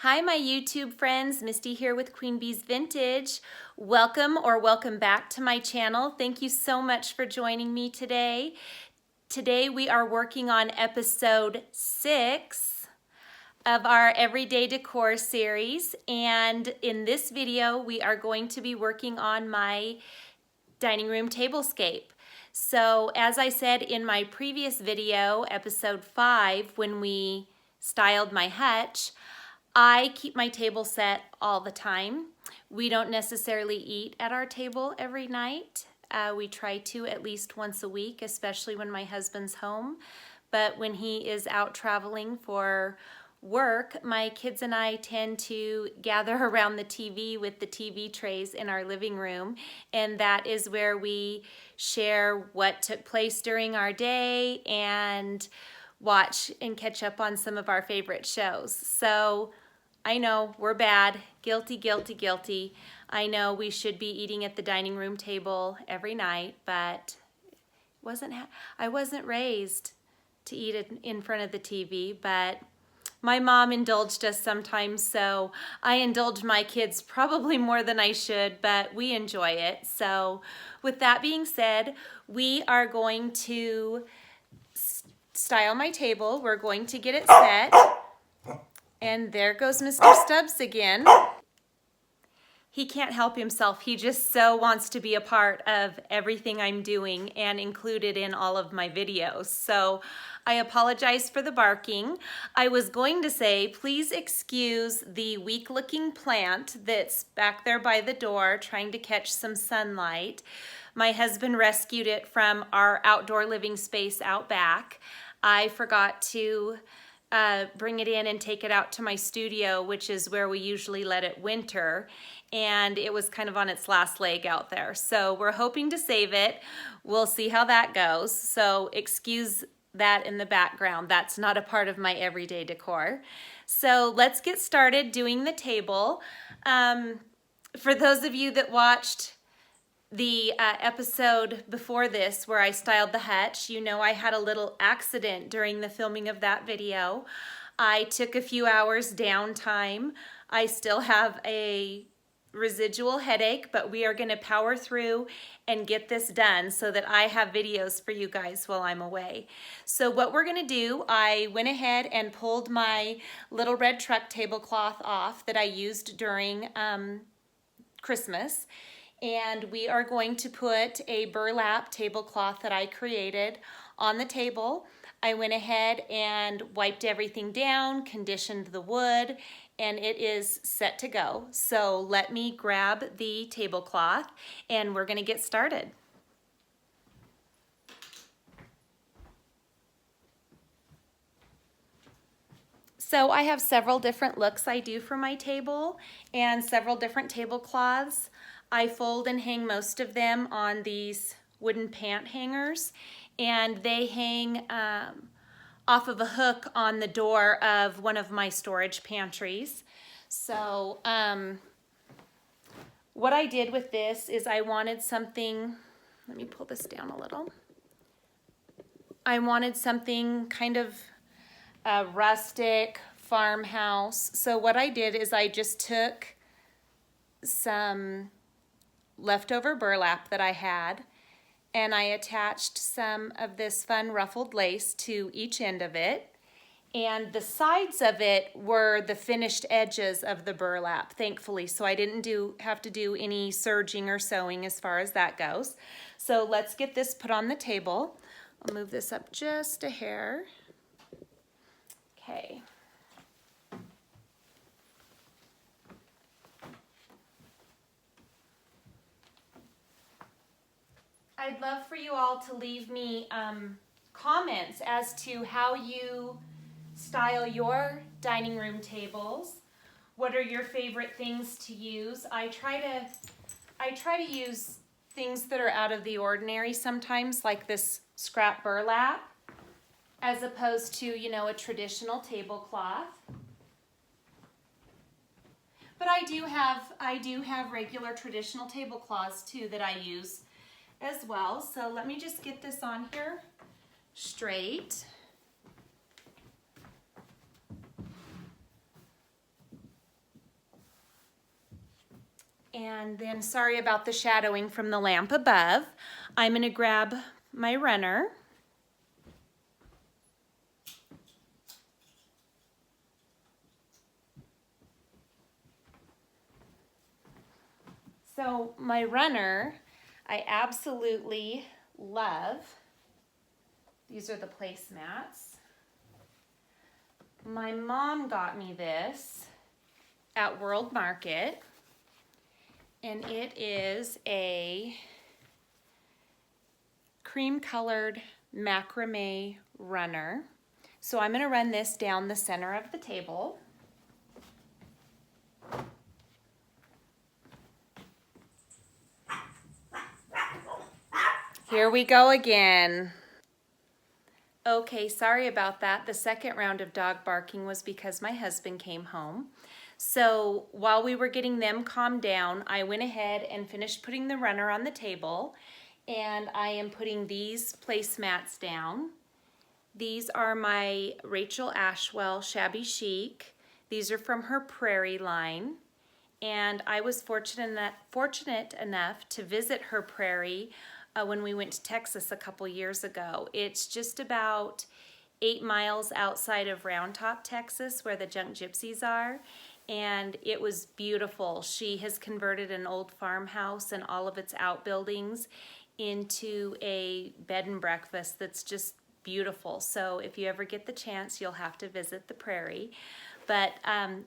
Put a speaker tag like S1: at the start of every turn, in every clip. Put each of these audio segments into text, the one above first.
S1: Hi, my YouTube friends. Misty here with Queen Bee's Vintage. Welcome or welcome back to my channel. Thank you so much for joining me today. Today we are working on episode 6 of our Everyday Decor series. And in this video, we are going to be working on my dining room tablescape. So as I said in my previous video, episode 5, when we styled my hutch, I keep my table set all the time. We don't necessarily eat at our table every night. We try to at least once a week, especially when my husband's home. But when he is out traveling for work, my kids and I tend to gather around the TV with the TV trays in our living room, and that is where we share what took place during our day and watch and catch up on some of our favorite shows. So I know we're bad, guilty, guilty, guilty. I know we should be eating at the dining room table every night, but I wasn't raised to eat it in front of the TV, but my mom indulged us sometimes, so I indulge my kids probably more than I should, but we enjoy it. So with that being said, we are going to style my table. We're going to get it set. And there goes Mr. Stubbs again. He can't help himself. He just so wants to be a part of everything I'm doing and included in all of my videos. So I apologize for the barking. I was going to say, please excuse the weak-looking plant that's back there by the door trying to catch some sunlight. My husband rescued it from our outdoor living space out back. I forgot to bring it in and take it out to my studio, which is where we usually let it winter, and it was kind of on its last leg out there. So we're hoping to save it. We'll see how that goes. So excuse that in the background. That's not a part of my everyday decor. So let's get started doing the table. For those of you that watched the episode before this where I styled the hutch, you know I had a little accident during the filming of that video. I took a few hours downtime. I still have a residual headache, but we are going to power through and get this done so that I have videos for you guys while I'm away. So what we're going to do, I went ahead and pulled my little red truck tablecloth off that I used during Christmas. And we are going to put a burlap tablecloth that I created on the table. I went ahead and wiped everything down, conditioned the wood, and it is set to go. So let me grab the tablecloth and we're gonna get started. So I have several different looks I do for my table and several different tablecloths. I fold and hang most of them on these wooden pant hangers, and they hang off of a hook on the door of one of my storage pantries. So what I did with this is I wanted something, let me pull this down a little. I wanted something kind of rustic, farmhouse. So what I did is I just took some leftover burlap that I had, and I attached some of this fun ruffled lace to each end of it, and the sides of it were the finished edges of the burlap, thankfully, so I didn't have to do any serging or sewing as far as that goes. So let's get this put on the table. I'll move this up just a hair. Okay. I'd love for you all to leave me comments as to how you style your dining room tables. What are your favorite things to use? I try to use things that are out of the ordinary sometimes, like this scrap burlap, as opposed to, you know, a traditional tablecloth. But I do have regular traditional tablecloths too that I use as well. So let me just get this on here straight. And then, sorry about the shadowing from the lamp above. I'm going to grab my runner. So my runner, I absolutely love. These are the placemats. My mom got me this at World Market, and it is a cream colored macrame runner. So I'm going to run this down the center of the table. Here we go again. Okay, sorry about that. The second round of dog barking was because my husband came home. So while we were getting them calmed down, I went ahead and finished putting the runner on the table, and I am putting these placemats down. These are my Rachel Ashwell Shabby Chic. These are from her Prairie line, and I was fortunate enough to visit her Prairie when we went to Texas a couple years ago. It's just about 8 miles outside of Round Top, Texas, where the Junk Gypsies are, and it was beautiful. She has converted an old farmhouse and all of its outbuildings into a bed and breakfast that's just beautiful. So if you ever get the chance, you'll have to visit the Prairie. But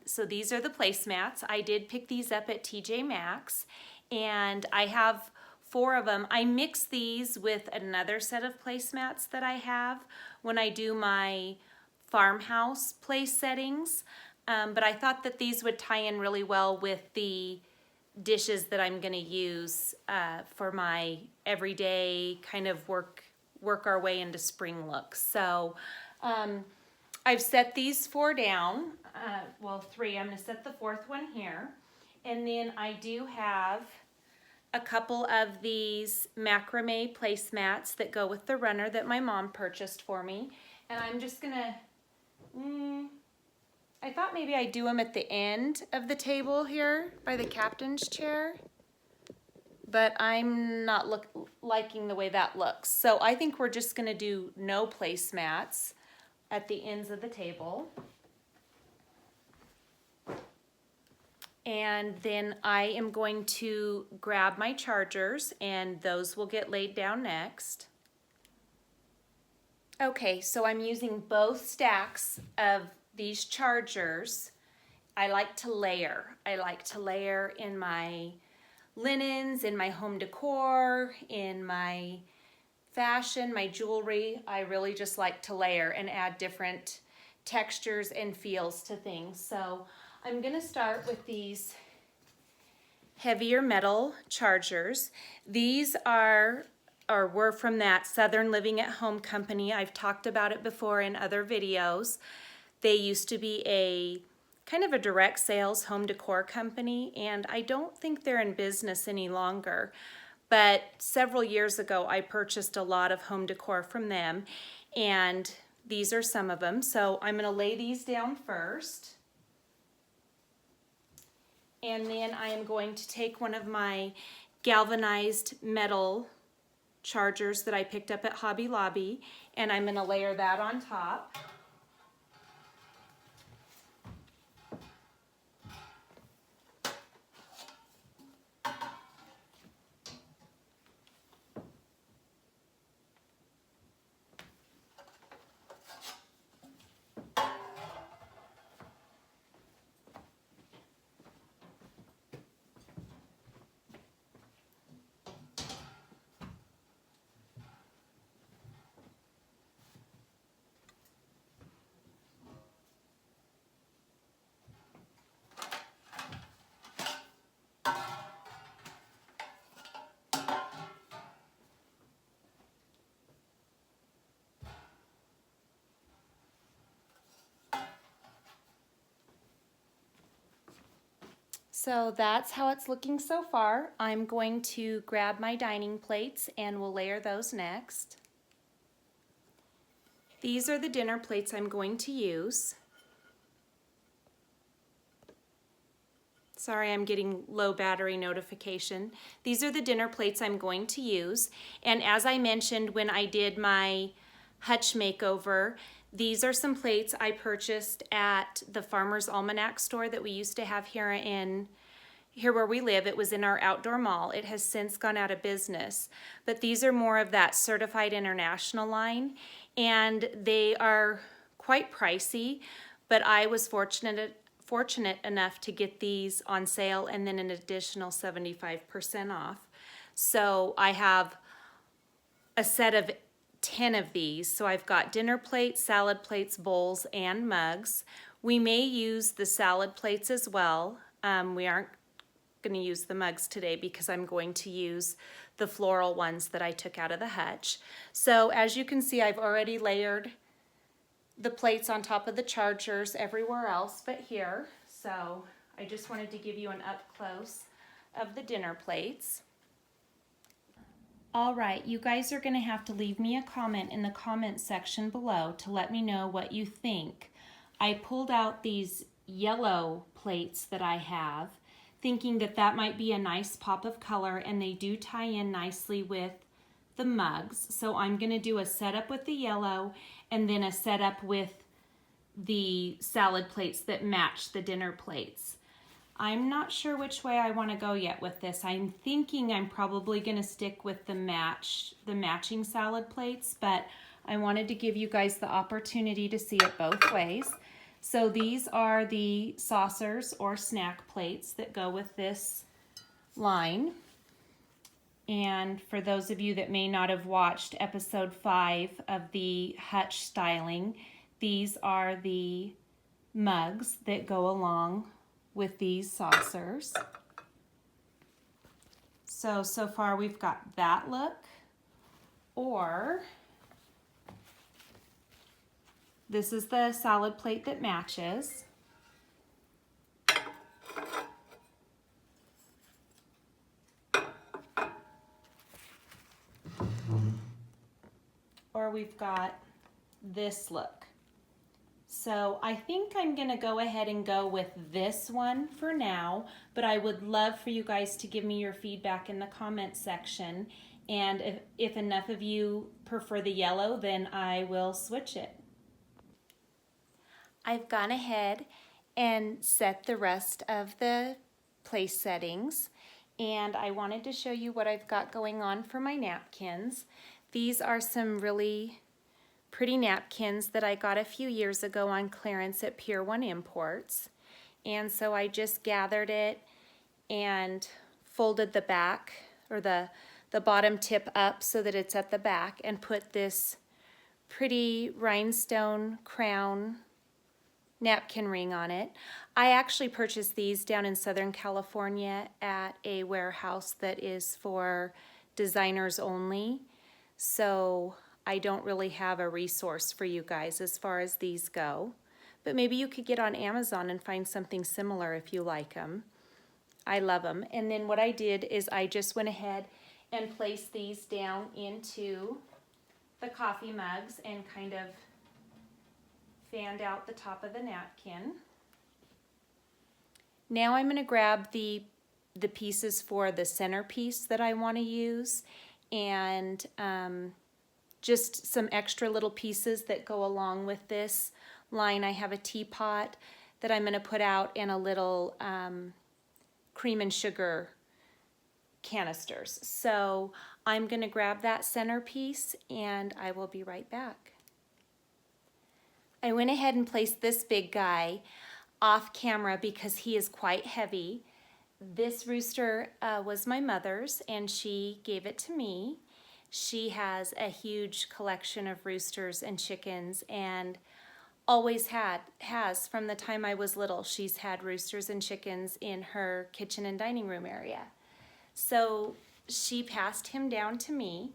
S1: so these are the placemats. I did pick these up at TJ Maxx, and I have 4 of them. I mix these with another set of placemats that I have when I do my farmhouse place settings, but I thought that these would tie in really well with the dishes that I'm going to use for my everyday kind of work our way into spring looks. So I've set these 4 down, well 3, I'm going to set the 4th one here, and then I do have a couple of these macrame placemats that go with the runner that my mom purchased for me. And I'm just gonna, I thought maybe I'd do them at the end of the table here by the captain's chair, but I'm not liking the way that looks. So I think we're just gonna do no placemats at the ends of the table. And then I am going to grab my chargers, and those will get laid down next. Okay, so I'm using both stacks of these chargers. I like to layer. I like to layer in my linens, in my home decor, in my fashion, my jewelry. I really just like to layer and add different textures and feels to things. So I'm going to start with these heavier metal chargers. These were from that Southern Living at Home company. I've talked about it before in other videos. They used to be a kind of a direct sales home decor company, and I don't think they're in business any longer. But several years ago, I purchased a lot of home decor from them, and these are some of them. So I'm going to lay these down first. And then I am going to take one of my galvanized metal chargers that I picked up at Hobby Lobby, and I'm going to layer that on top. So that's how it's looking so far. I'm going to grab my dining plates and we'll layer those next. These are the dinner plates I'm going to use. Sorry, I'm getting low battery notification. These are the dinner plates I'm going to use. And as I mentioned when I did my hutch makeover, these are some plates I purchased at the Farmer's Almanac store that we used to have here where we live. It was in our outdoor mall. It has since gone out of business. But these are more of that certified international line, and they are quite pricey, but I was fortunate enough to get these on sale and then an additional 75% off. So I have a set of 10 of these. So I've got dinner plates, salad plates, bowls, and mugs. We may use the salad plates as well. We aren't going to use the mugs today because I'm going to use the floral ones that I took out of the hutch. So as you can see, I've already layered the plates on top of the chargers everywhere else but here. So I just wanted to give you an up close of the dinner plates. All right, you guys are going to have to leave me a comment in the comment section below to let me know what you think. I pulled out these yellow plates that I have, thinking that that might be a nice pop of color, and they do tie in nicely with the mugs. So I'm going to do a setup with the yellow and then a setup with the salad plates that match the dinner plates. I'm not sure which way I want to go yet with this. I'm thinking I'm probably going to stick with the matching salad plates, but I wanted to give you guys the opportunity to see it both ways. So these are the saucers or snack plates that go with this line. And for those of you that may not have watched episode 5 of the hutch styling, these are the mugs that go along with these saucers. So far we've got that look, or this is the salad plate that matches. Or we've got this look. So I think I'm gonna go ahead and go with this one for now, but I would love for you guys to give me your feedback in the comment section. And if enough of you prefer the yellow, then I will switch it. I've gone ahead and set the rest of the place settings, and I wanted to show you what I've got going on for my napkins. These are some really pretty napkins that I got a few years ago on clearance at Pier 1 Imports. And so I just gathered it and folded the back, or the bottom tip up so that it's at the back, and put this pretty rhinestone crown napkin ring on it. I actually purchased these down in Southern California at a warehouse that is for designers only. So I don't really have a resource for you guys as far as these go. But maybe you could get on Amazon and find something similar if you like them. I love them. And then what I did is I just went ahead and placed these down into the coffee mugs and kind of fanned out the top of the napkin. Now I'm going to grab the pieces for the centerpiece that I want to use, and just some extra little pieces that go along with this line. I have a teapot that I'm going to put out and a little cream and sugar canisters. So I'm going to grab that centerpiece and I will be right back. I went ahead and placed this big guy off camera because he is quite heavy. This rooster was my mother's and she gave it to me. She has a huge collection of roosters and chickens, and always has from the time I was little. She's had roosters and chickens in her kitchen and dining room area. So she passed him down to me,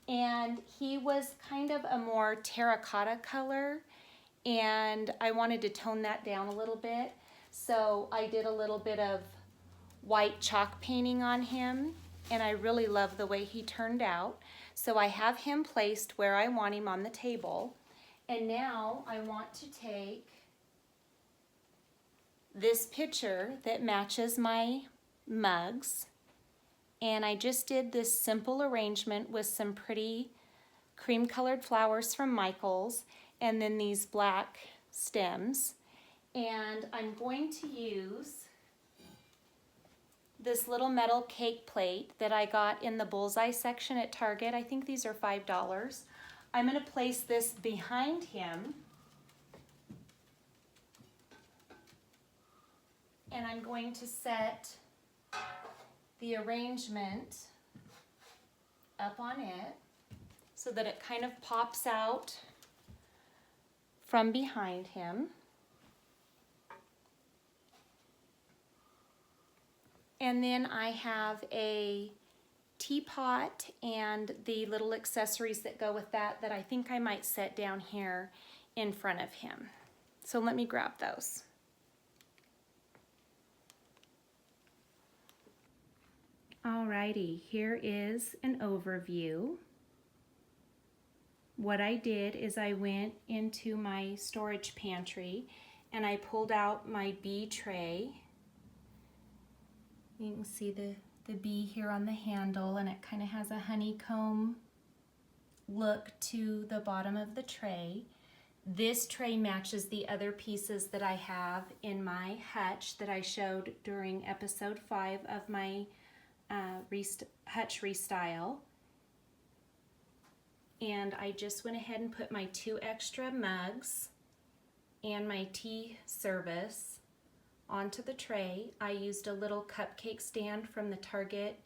S1: and he was kind of a more terracotta color, and I wanted to tone that down a little bit. So I did a little bit of white chalk painting on him, and I really love the way he turned out. So I have him placed where I want him on the table. And now I want to take this picture that matches my mugs. And I just did this simple arrangement with some pretty cream colored flowers from Michael's and then these black stems. And I'm going to use this little metal cake plate that I got in the bullseye section at Target. I think these are $5. I'm going to place this behind him. And I'm going to set the arrangement up on it so that it kind of pops out from behind him. And then I have a teapot and the little accessories that go with that I think I might set down here in front of him. So let me grab those. Alrighty, here is an overview. What I did is I went into my storage pantry and I pulled out my bee tray. You can see the bee here on the handle, and it kind of has a honeycomb look to the bottom of the tray. This tray matches the other pieces that I have in my hutch that I showed during episode 5 of my hutch restyle. And I just went ahead and put my 2 extra mugs and my tea service onto the tray. I used a little cupcake stand from the Target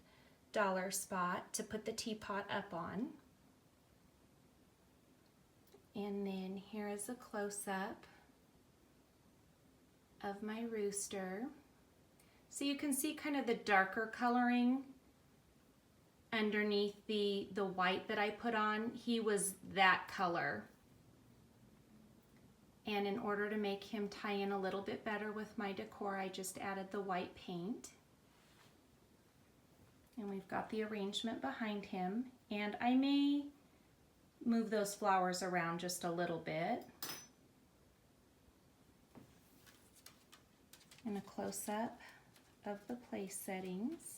S1: dollar spot to put the teapot up on. And then here is a close-up of my rooster. So you can see kind of the darker coloring underneath the white that I put on. He was that color. And in order to make him tie in a little bit better with my decor, I just added the white paint. And we've got the arrangement behind him. And I may move those flowers around just a little bit. And a close-up of the place settings.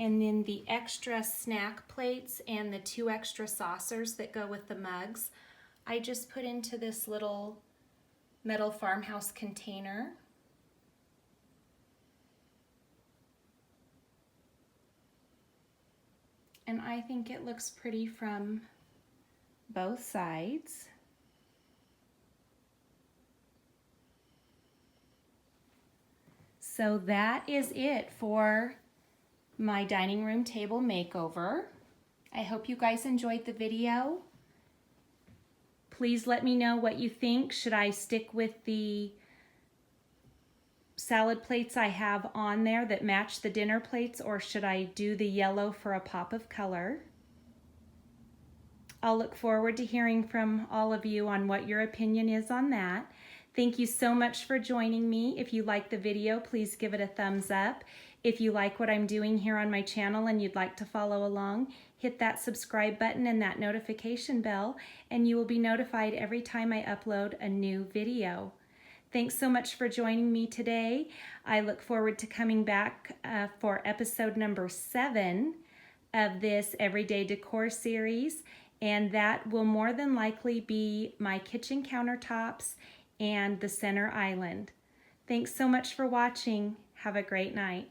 S1: And then the extra snack plates and the 2 extra saucers that go with the mugs, I just put into this little metal Farmhouse container. And I think it looks pretty from both sides. So that is it for my dining room table makeover. I hope you guys enjoyed the video. Please let me know what you think. Should I stick with the salad plates I have on there that match the dinner plates, or should I do the yellow for a pop of color? I'll look forward to hearing from all of you on what your opinion is on that. Thank you so much for joining me. If you like the video, please give it a thumbs up. If you like what I'm doing here on my channel and you'd like to follow along, hit that subscribe button and that notification bell, and you will be notified every time I upload a new video. Thanks so much for joining me today. I look forward to coming back for episode number 7 of this Everyday Decor series, and that will more than likely be my kitchen countertops and the center island. Thanks so much for watching. Have a great night.